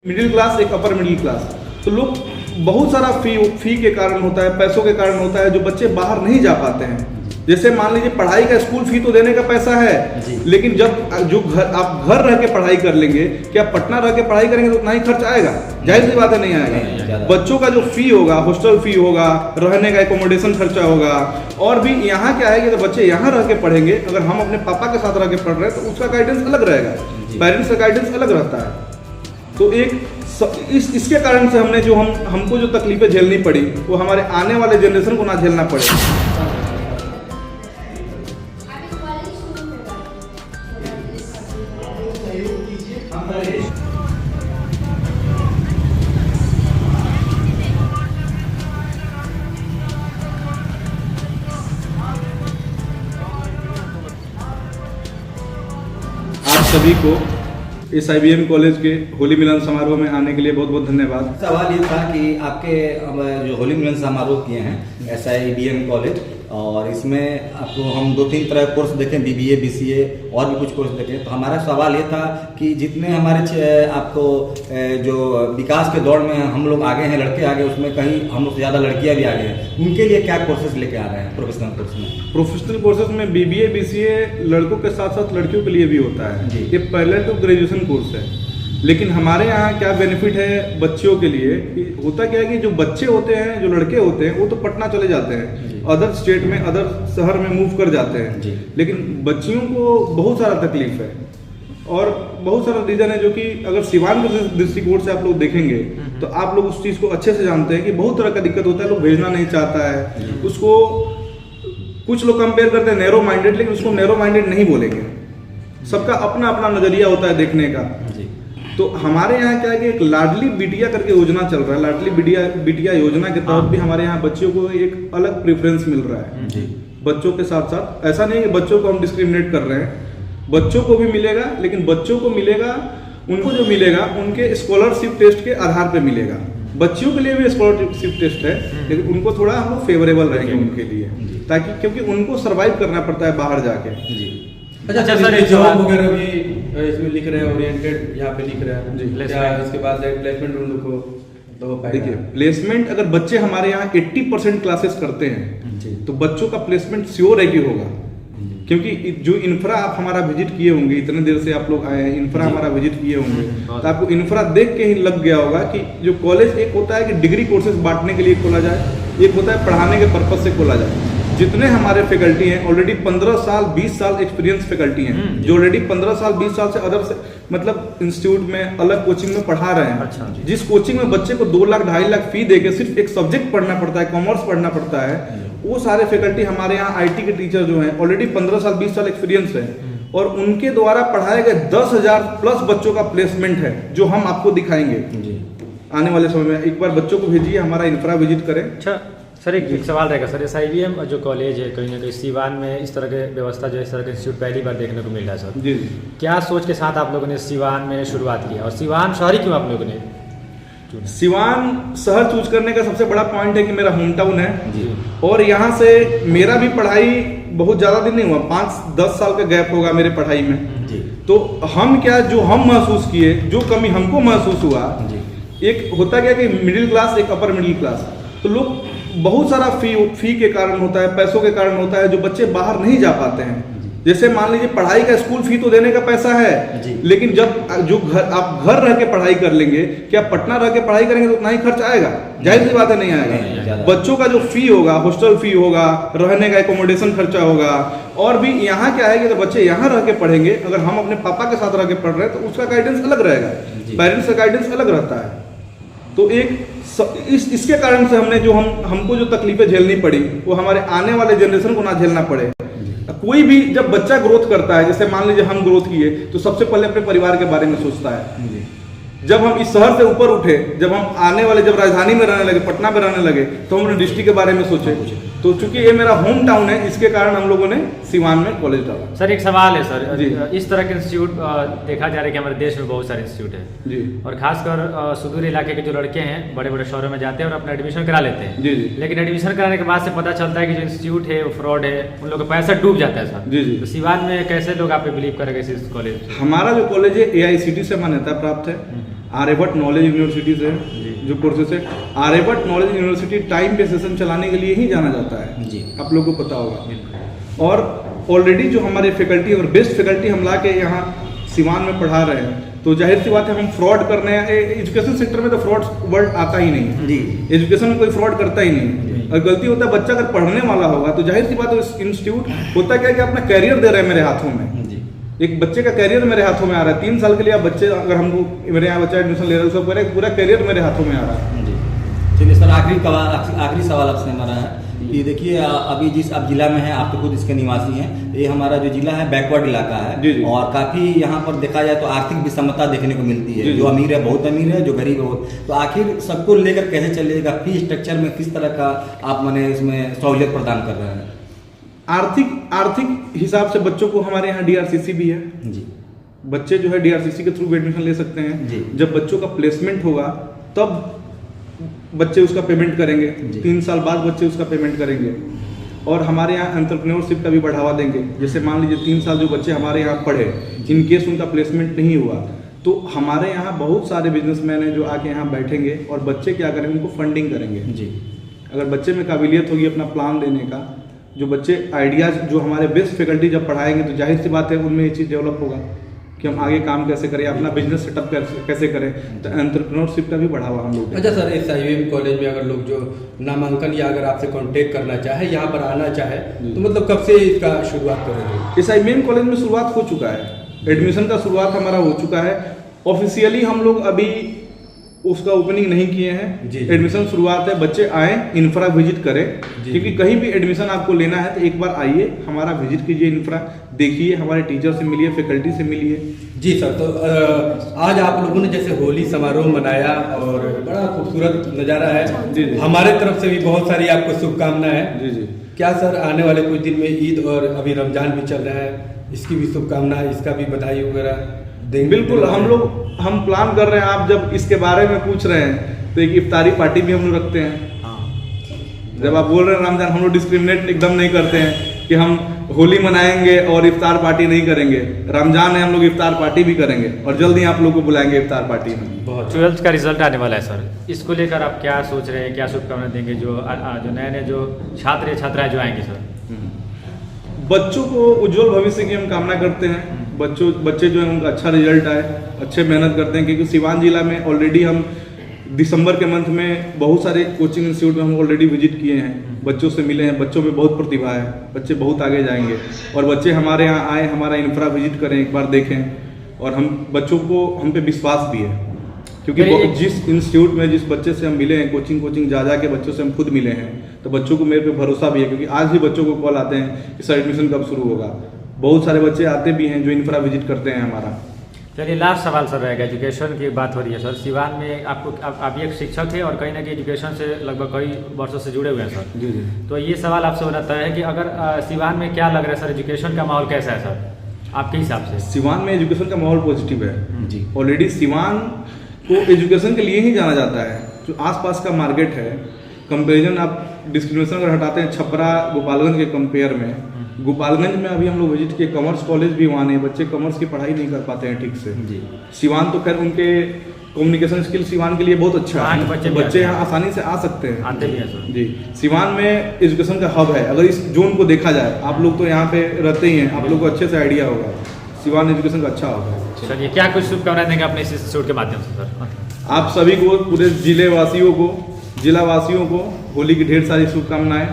Middle class एक upper middle class, तो लोग बहुत सारा फी के कारण होता है, पैसों के कारण होता है, जो बच्चे बाहर नहीं जा पाते हैं। जैसे मान लीजिए पढ़ाई का स्कूल फी तो देने का पैसा है, लेकिन जब जो आप घर रह के पढ़ाई कर लेंगे, क्या पटना रह के पढ़ाई करेंगे तो उतना ही खर्च आएगा? जाहिर सी बात है, नहीं आएगा। बच्चों का जो फी होगा, हॉस्टल फी होगा, रहने का एकोमोडेशन खर्चा होगा, और भी यहाँ क्या है कि तो बच्चे यहाँ रह के पढ़ेंगे, अगर हम अपने पापा के साथ रह के पढ़ रहे हैं तो उसका गाइडेंस अलग रहेगा, पेरेंट्स का गाइडेंस अलग रहता है। तो इसके कारण से हमको जो तकलीफें झेलनी पड़ी वो हमारे आने वाले जनरेशन को ना झेलना पड़े। आप सभी को SIBM कॉलेज के होली मिलन समारोह में आने के लिए बहुत बहुत धन्यवाद। सवाल ये था कि आपके जो होली मिलन समारोह किए हैं SIBM कॉलेज, और इसमें आपको हम 2-3 तरह के कोर्स देखें, BBA BCA और भी कुछ कोर्स देखें। तो हमारा सवाल ये था कि जितने हमारे आपको जो विकास के दौर में हम लोग आगे हैं, लड़के आगे, उसमें कहीं हम लोग से ज़्यादा लड़कियाँ भी आगे हैं, उनके लिए क्या कोर्सेज लेके आ रहे हैं प्रोफेशनल कोर्स में? प्रोफेशनल कोर्सेज में BBA BCA लड़कों के साथ साथ लड़कियों के लिए भी होता है। ये पहले तो ग्रेजुएशन कोर्स है, लेकिन हमारे यहाँ क्या बेनिफिट है बच्चियों के लिए कि होता क्या है कि जो बच्चे होते हैं, जो लड़के होते हैं, वो तो पटना चले जाते हैं, अदर स्टेट में, अदर शहर में मूव कर जाते हैं, लेकिन बच्चियों को बहुत सारा तकलीफ है और बहुत सारा रीजन है, जो कि अगर सिवान के दृष्टिकोण से आप लोग देखेंगे तो आप लोग उस चीज़ को अच्छे से जानते हैं कि बहुत तरह का दिक्कत होता है। लोग भेजना नहीं चाहता है उसको, कुछ लोग कंपेयर करते हैं नैरो माइंडेड, लेकिन उसको नैरो माइंडेड नहीं बोलेंगे। सबका अपना अपना नजरिया होता है देखने का। तो हमारे यहाँ क्या है कि एक लाडली बिटिया करके योजना चल रहा है। लाडली बिटिया योजना के तहत भी हमारे यहाँ बच्चियों को एक अलग प्रेफरेंस मिल रहा है। बच्चों के साथ साथ ऐसा नहीं कि बच्चों को हम डिस्क्रिमिनेट कर रहे हैं, बच्चों को भी मिलेगा, लेकिन बच्चों को मिलेगा, उनको जो मिलेगा उनके स्कॉलरशिप टेस्ट के आधार पर मिलेगा। बच्चियों के लिए भी स्कॉलरशिप टेस्ट है, लेकिन उनको थोड़ा हम लोग फेवरेबल रहेंगे उनके लिए, ताकि क्योंकि उनको सर्वाइव करना पड़ता है बाहर जाके। अच्छा सर, जॉब वगैरह भी इसमें लिख रहे हैं, ओरिएंटेड यहाँ पे लिख रहे हैं जी। क्या इसके बाद प्लेसमेंट उनको तो देखिए, प्लेसमेंट अगर बच्चे हमारे यहाँ 80% क्लासेस करते हैं तो बच्चों का प्लेसमेंट श्योर है कि होगा, क्योंकि जो इंफ्रा आप हमारा विजिट किए होंगे, इतने देर से आप लोग आए हैं, इंफ्रा हमारा विजिट किए होंगे, तो आपको इंफ्रा देख के ही लग गया होगा कि जो कॉलेज एक होता है कि डिग्री कोर्सेज बांटने के लिए खोला जाए, एक होता है पढ़ाने के पर्पज से खोला जाए। जितने हमारे फैकल्टी हैं ऑलरेडी 15 साल 20 साल एक्सपीरियंस फैकल्टी हैं, जो ऑलरेडी 15 साल 20 साल से अदर से मतलब इंस्टीट्यूट में अलग कोचिंग में पढ़ा रहे हैं। अच्छा, जिस कोचिंग में बच्चे को 2 लाख 2.5 लाख फी देके सिर्फ एक सब्जेक्ट पढ़ना पड़ता है, कॉमर्स पढ़ना पड़ता है, वो सारे फैकल्टी हमारे यहाँ IT के टीचर जो हैं ऑलरेडी 15 साल 20 साल एक्सपीरियंस है, और उनके द्वारा पढ़ाए गए 10,000 प्लस बच्चों का प्लेसमेंट है, जो हम आपको दिखाएंगे आने वाले समय में। एक बार बच्चों को भेजिए, हमारा इंफ्रा विजिट करें। अच्छा सर, एक सवाल रहेगा सर, SIBM जो कॉलेज है, कहीं ना कहीं सिवान में इस तरह के व्यवस्था जो इस तरह के इंस्टीट्यूट पहली बार देखने को मिल रहा है सर। जी क्या सोच के साथ आप लोगों ने सिवान में शुरुआत किया, और सिवान शहर ही क्यों आप लोगों ने? सिवान शहर चूज करने का सबसे बड़ा पॉइंट है कि मेरा होम टाउन है, और यहाँ से मेरा भी पढ़ाई बहुत ज़्यादा दिन नहीं हुआ, 5-10 साल का गैप होगा मेरे पढ़ाई में। तो हम क्या, जो हम महसूस किए, जो कमी हमको महसूस हुआ, एक होता क्या कि मिडिल क्लास एक अपर मिडिल क्लास, तो लोग बहुत सारा फी के कारण होता है, पैसों के कारण होता है, जो बच्चे बाहर नहीं जा पाते हैं। जैसे मान लीजिए पढ़ाई का स्कूल फी तो देने का पैसा है, लेकिन जब आप घर रह के पढ़ाई कर लेंगे, क्या पटना रह के पढ़ाई करेंगे तो उतना ही खर्च आएगा? जाहिर सी बात है, नहीं आएगा। बच्चों का जो फी होगा, हॉस्टल फी होगा, रहने का एकोमोडेशन खर्चा होगा, और भी यहाँ क्या है कि तो बच्चे यहाँ रह के पढ़ेंगे, अगर हम अपने पापा के साथ रह के पढ़ रहे हैं तो उसका गाइडेंस अलग रहेगा, पेरेंट्स का गाइडेंस अलग रहता है। तो इसके कारण से हमको जो तकलीफें झेलनी पड़ी वो हमारे आने वाले जनरेशन को ना झेलना पड़े। कोई भी जब बच्चा ग्रोथ करता है, जैसे मान लीजिए हम ग्रोथ किए, तो सबसे पहले अपने परिवार के बारे में सोचता है। जब हम इस शहर से ऊपर उठे, जब हम आने वाले, जब राजधानी में रहने लगे, पटना में रहने लगे, तो हमने डिस्ट्रिक्ट के बारे में सोचे। तो चूंकि ये मेरा होम टाउन है, इसके कारण हम लोगों ने सिवान में कॉलेज डाला। सर एक सवाल है सर, इस तरह के इंस्टीट्यूट देखा जा रहा है कि हमारे देश में बहुत सारे इंस्टीट्यूट हैं जी, और खासकर सुदूर इलाके के जो लड़के हैं बड़े बड़े शहरों में जाते हैं और अपना एडमिशन करा लेते हैं जी जी, लेकिन एडमिशन कराने के बाद से पता चलता है कि जो इंस्टीट्यूट है वो फ्रॉड है, उन लोगों का पैसा डूब जाता है सर। जी जी। तो सिवान में कैसे लोग आप पे बिलीव करेंगे इस कॉलेज? हमारा जो कॉलेज है AICTE से मान्यता प्राप्त है, आर्यभट्ट नॉलेज यूनिवर्सिटी से जो कोर्सेस है, आर्यभट्ट नॉलेज यूनिवर्सिटी टाइम पे सेशन चलाने के लिए ही जाना जाता है जी। आप लोगों को पता होगा। और ऑलरेडी जो हमारे फैकल्टी और बेस्ट फैकल्टी हम ला के यहाँ सिवान में पढ़ा रहे हैं, तो जाहिर सी बात है हम फ्रॉड करने एजुकेशन सेक्टर में तो फ्रॉड वर्ड आता ही नहीं है जी। एजुकेशन में कोई फ्रॉड करता ही नहीं। और गलती होता है बच्चा अगर पढ़ने वाला होगा तो जाहिर सी बात है इंस्टीट्यूट होता क्या है कि अपना कैरियर दे रहे हैं मेरे हाथों में। एक बच्चे का कैरियर मेरे हाथों में आ रहा है। 3 साल के लिए आप बच्चे अगर हमको मेरे यहाँ बच्चा एडमिशन ले रहा है उसका पूरा कैरियर मेरे हाथों में आ रहा है। चलिए सर, आखिरी सवाल आपसे हमारा है कि देखिए अभी जिस आप जिला में हैं, आप तो खुद इसके निवासी हैं, ये हमारा जो जिला है बैकवर्ड इलाका है जी जी। और काफ़ी यहाँ पर देखा जाए तो आर्थिक विषमता देखने को मिलती है। जी जी। जो अमीर है बहुत अमीर है, जो गरीब है बहुत। तो आखिर सबको लेकर कैसे चलिएगा? फी स्ट्रक्चर में किस तरह का आप मैंने इसमें सहूलियत प्रदान कर रहे हैं? आर्थिक हिसाब से बच्चों को हमारे यहाँ DRCC भी है जी। बच्चे जो है DRCC के थ्रू एडमिशन ले सकते हैं जी। जब बच्चों का प्लेसमेंट होगा तब बच्चे उसका पेमेंट करेंगे। 3 साल बाद बच्चे उसका पेमेंट करेंगे। और हमारे यहाँ एंटरप्रेन्योरशिप का भी बढ़ावा देंगे। जैसे मान लीजिए 3 साल जो बच्चे हमारे यहाँ पढ़े, इन केस उनका प्लेसमेंट नहीं हुआ तो हमारे यहाँ बहुत सारे बिजनेसमैन हैं जो आके यहाँ बैठेंगे और बच्चे क्या करेंगे, उनको फंडिंग करेंगे जी। अगर बच्चे में काबिलियत होगी अपना प्लान देने का, जो बच्चे आइडियाज जो हमारे बेस्ट फैकल्टी जब पढ़ाएंगे तो जाहिर सी बात है उनमें ये चीज़ डेवलप होगा कि हम आगे काम कैसे करें, अपना बिजनेस सेटअप कैसे करें। तो एंटरप्रेन्योरशिप का भी बढ़ावा हम लोग। अच्छा सर, इस IUM कॉलेज में अगर लोग जो नामांकन या अगर आपसे कांटेक्ट करना चाहे, यहाँ पर आना चाहे, तो मतलब कब से इसका शुरुआत करेंगे? इस IUM कॉलेज में शुरुआत हो चुका है, एडमिशन का शुरुआत हमारा हो चुका है। ऑफिशियली हम लोग अभी उसका ओपनिंग नहीं किए हैं। जी। एडमिशन शुरुआत है, बच्चे आए, इंफ्रा विजिट करें, क्योंकि कहीं भी एडमिशन आपको लेना है तो एक बार आइए, हमारा विजिट कीजिए, इंफ्रा देखिए, हमारे टीचर से मिलिए, फैकल्टी से मिलिए। जी सर, तो आज आप लोगों ने जैसे होली समारोह मनाया और बड़ा खूबसूरत नज़ारा है। जी जी। हमारे तरफ से भी बहुत सारी आपको शुभकामनाएं हैं। जी जी। क्या सर आने वाले कुछ दिन में ईद और अभी रमजान भी चल रहा है, इसकी भी शुभकामनाएं, इसका भी बधाई वगैरह देंगे? बिल्कुल, हम प्लान कर रहे हैं। आप जब इसके बारे में पूछ रहे हैं तो एक इफ्तारी पार्टी भी हम लोग रखते हैं। जब आप बोल रहे हैं रमजान, हम लोग डिस्क्रिमिनेट एकदम नहीं करते हैं कि हम होली मनाएंगे और इफ्तार पार्टी नहीं करेंगे। रमजान है, हम लोग इफ्तार पार्टी भी करेंगे और जल्दी आप लोग को बुलाएंगे इफ्तार पार्टी में। 12th का रिजल्ट आने वाला है सर, इसको लेकर आप क्या सोच रहे हैं, क्या शुभकामनाएं देंगे जो नए जो छात्र छात्राएं जो आएंगे सर? बच्चों को उज्जवल भविष्य की हम कामना करते हैं। बच्चे जो है उनका अच्छा रिजल्ट आए, अच्छे मेहनत करते हैं, क्योंकि सिवान जिला में ऑलरेडी हम दिसंबर के मंथ में बहुत सारे कोचिंग इंस्टीट्यूट में हम ऑलरेडी विजिट किए हैं, बच्चों से मिले हैं। बच्चों में बहुत प्रतिभा है, बच्चे बहुत आगे जाएंगे और बच्चे हमारे यहाँ आए, हमारा इंफ्रा विजिट करें, एक बार देखें। और हम बच्चों को हम पे विश्वास भी है, क्योंकि जिस इंस्टीट्यूट में जिस बच्चे से हम मिले हैं, कोचिंग जा के बच्चों से हम खुद मिले हैं, तो बच्चों को मेरे पे भरोसा भी है। क्योंकि आज भी बच्चों को कॉल आते हैं कि सर एडमिशन कब शुरू होगा। बहुत सारे बच्चे आते भी हैं जो इंफ्रा विजिट करते हैं हमारा। चलिए लास्ट सवाल सर रहेगा, एजुकेशन की बात हो रही है सर। सिवान में आप एक शिक्षक थे और कहीं ना कहीं एजुकेशन से लगभग कई वर्षों से जुड़े हुए हैं सर। जी जी। तो ये सवाल आपसे होना तय है कि अगर सिवान में क्या लग रहा है सर, एजुकेशन का माहौल कैसा है सर आपके हिसाब से? सिवान में एजुकेशन का माहौल पॉजिटिव है जी। ऑलरेडी सिवान को एजुकेशन के लिए ही जाना जाता है। जो आसपास का मार्केट है, कंपेरिजन आप डिस्क्रिमिनेशन अगर हटाते हैं छपरा गोपालगंज के कंपेयर में, गोपालगंज में अभी हम लोग विजिट किए, कॉमर्स कॉलेज भी वहाँ नहीं, बच्चे कॉमर्स की पढ़ाई नहीं कर पाते हैं ठीक से। जी। सिवान तो खैर उनके कम्युनिकेशन स्किल सिवान के लिए बहुत अच्छा हाँ, है, बच्चे यहाँ आसानी से आ सकते हैं। आते भी हैं सर। जी, सिवान में एजुकेशन का हब है। अगर इस जोन को देखा जाए, आप लोग तो यहाँ पे रहते ही हैं, आप लोग को अच्छे से आइडिया होगा, सिवान एजुकेशन का अच्छा हब है। चलिए, क्या कुछ शुभकामनाएं देंगे अपने इस इंस्टीट्यूट के माध्यम से सर? आप सभी को, पूरे जिला वासियों को होली की ढेर सारी शुभकामनाएं।